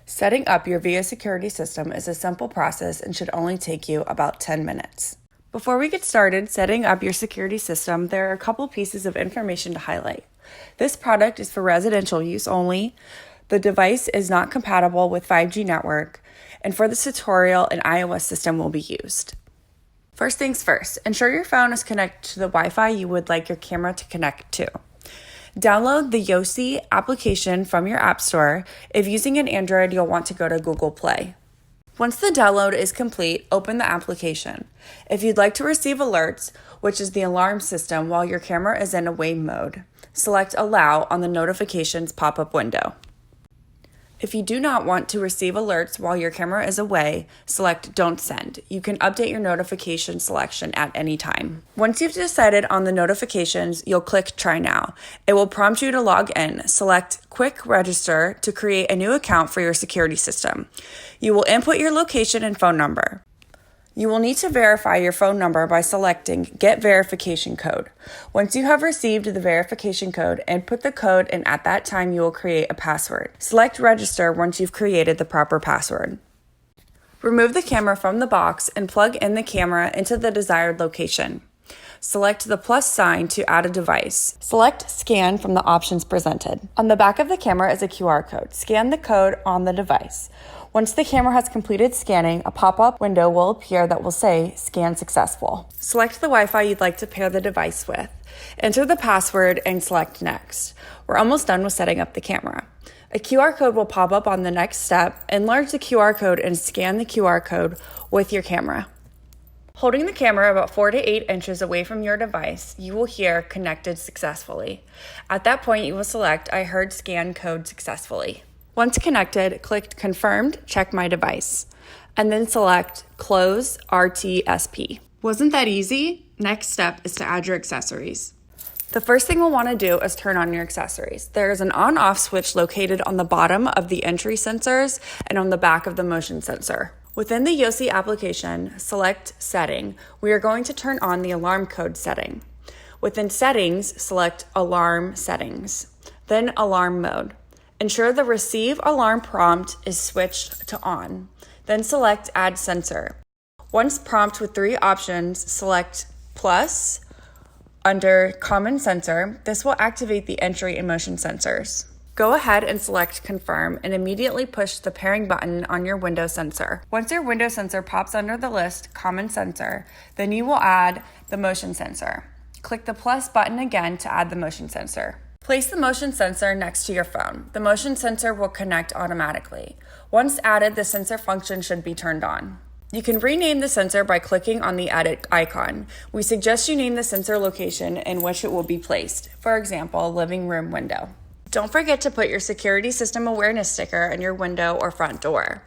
Setting up your VIA security system is a simple process and should only take you about 10 minutes. Before we get started setting up your security system, there are a couple pieces of information to highlight. This product is for residential use only. The device is not compatible with 5G network, and for this tutorial, an iOS system will be used. First things first, ensure your phone is connected to the Wi-Fi you would like your camera to connect to. Download the Yossi application from your App Store. If using an Android, you'll want to go to Google Play. Once the download is complete, open the application. If you'd like to receive alerts, which is the alarm system while your camera is in away mode, select Allow on the notifications pop-up window. If you do not want to receive alerts while your camera is away, select Don't Send. You can update your notification selection at any time. Once you've decided on the notifications, you'll click Try Now. It will prompt you to log in. Select Quick Register to create a new account for your security system. You will input your location and phone number. You will need to verify your phone number by selecting Get Verification Code. Once you have received the verification code, input the code, and at that time you will create a password. Select Register once you've created the proper password. Remove the camera from the box and plug in the camera into the desired location. Select the plus sign to add a device. Select Scan from the options presented. On the back of the camera is a QR code. Scan the code on the device. Once the camera has completed scanning, a pop-up window will appear that will say Scan Successful. Select the Wi-Fi you'd like to pair the device with. Enter the password and select Next. We're almost done with setting up the camera. A QR code will pop up on the next step. Enlarge the QR code and scan the QR code with your camera. Holding the camera about 4 to 8 inches away from your device, you will hear Connected Successfully. At that point, you will select I heard scan code successfully. Once connected, click Confirmed, check my device, and then select Close RTSP. Wasn't that easy? Next step is to add your accessories. The first thing we'll want to do is turn on your accessories. There is an on-off switch located on the bottom of the entry sensors and on the back of the motion sensor. Within the Yossi application, select Setting. We are going to turn on the alarm code setting. Within Settings, select Alarm Settings, then Alarm Mode. Ensure the Receive Alarm prompt is switched to On. Then select Add Sensor. Once prompt with 3 options, select Plus under Common Sensor. This will activate the entry and motion sensors. Go ahead and select Confirm and immediately push the pairing button on your window sensor. Once your window sensor pops under the list Common Sensor, then you will add the motion sensor. Click the plus button again to add the motion sensor. Place the motion sensor next to your phone. The motion sensor will connect automatically. Once added, the sensor function should be turned on. You can rename the sensor by clicking on the edit icon. We suggest you name the sensor location in which it will be placed. For example, living room window. Don't forget to put your security system awareness sticker in your window or front door.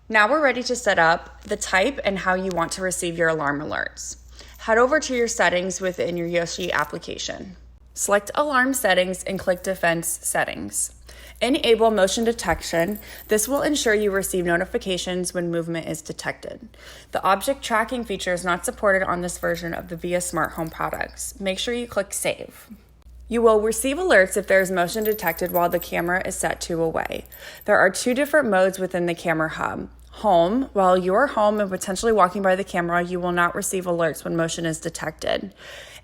Now we're ready to set up the type and how you want to receive your alarm alerts. Head over to your settings within your Yossi application. Select Alarm Settings and click Defense Settings. Enable Motion Detection. This will ensure you receive notifications when movement is detected. The object tracking feature is not supported on this version of the VIA Smart Home products. Make sure you click Save. You will receive alerts if there is motion detected while the camera is set to away. There are 2 different modes within the camera hub. Home, while you are home and potentially walking by the camera, you will not receive alerts when motion is detected.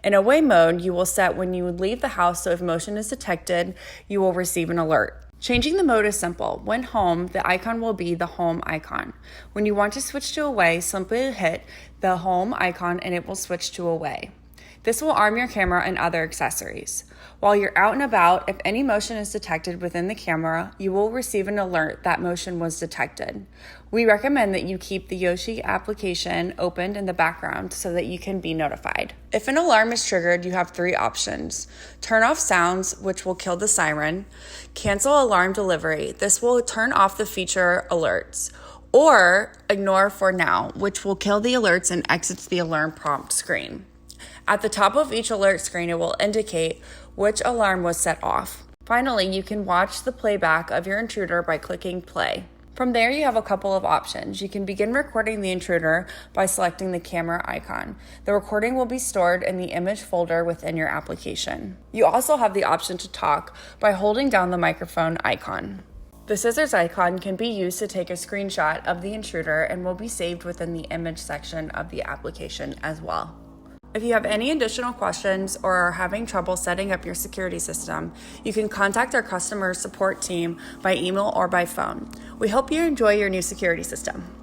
In away mode, you will set when you leave the house, so if motion is detected, you will receive an alert. Changing the mode is simple. When home, the icon will be the home icon. When you want to switch to away, simply hit the home icon and it will switch to away. This will arm your camera and other accessories. While you're out and about, if any motion is detected within the camera, you will receive an alert that motion was detected. We recommend that you keep the Yossi application opened in the background so that you can be notified. If an alarm is triggered, you have 3 options. Turn off sounds, which will kill the siren. Cancel alarm delivery. This will turn off the feature alerts. Or ignore for now, which will kill the alerts and exits the alarm prompt screen. At the top of each alert screen, it will indicate which alarm was set off. Finally, you can watch the playback of your intruder by clicking play. From there, you have a couple of options. You can begin recording the intruder by selecting the camera icon. The recording will be stored in the image folder within your application. You also have the option to talk by holding down the microphone icon. The scissors icon can be used to take a screenshot of the intruder and will be saved within the image section of the application as well. If you have any additional questions or are having trouble setting up your security system, you can contact our customer support team by email or by phone. We hope you enjoy your new security system.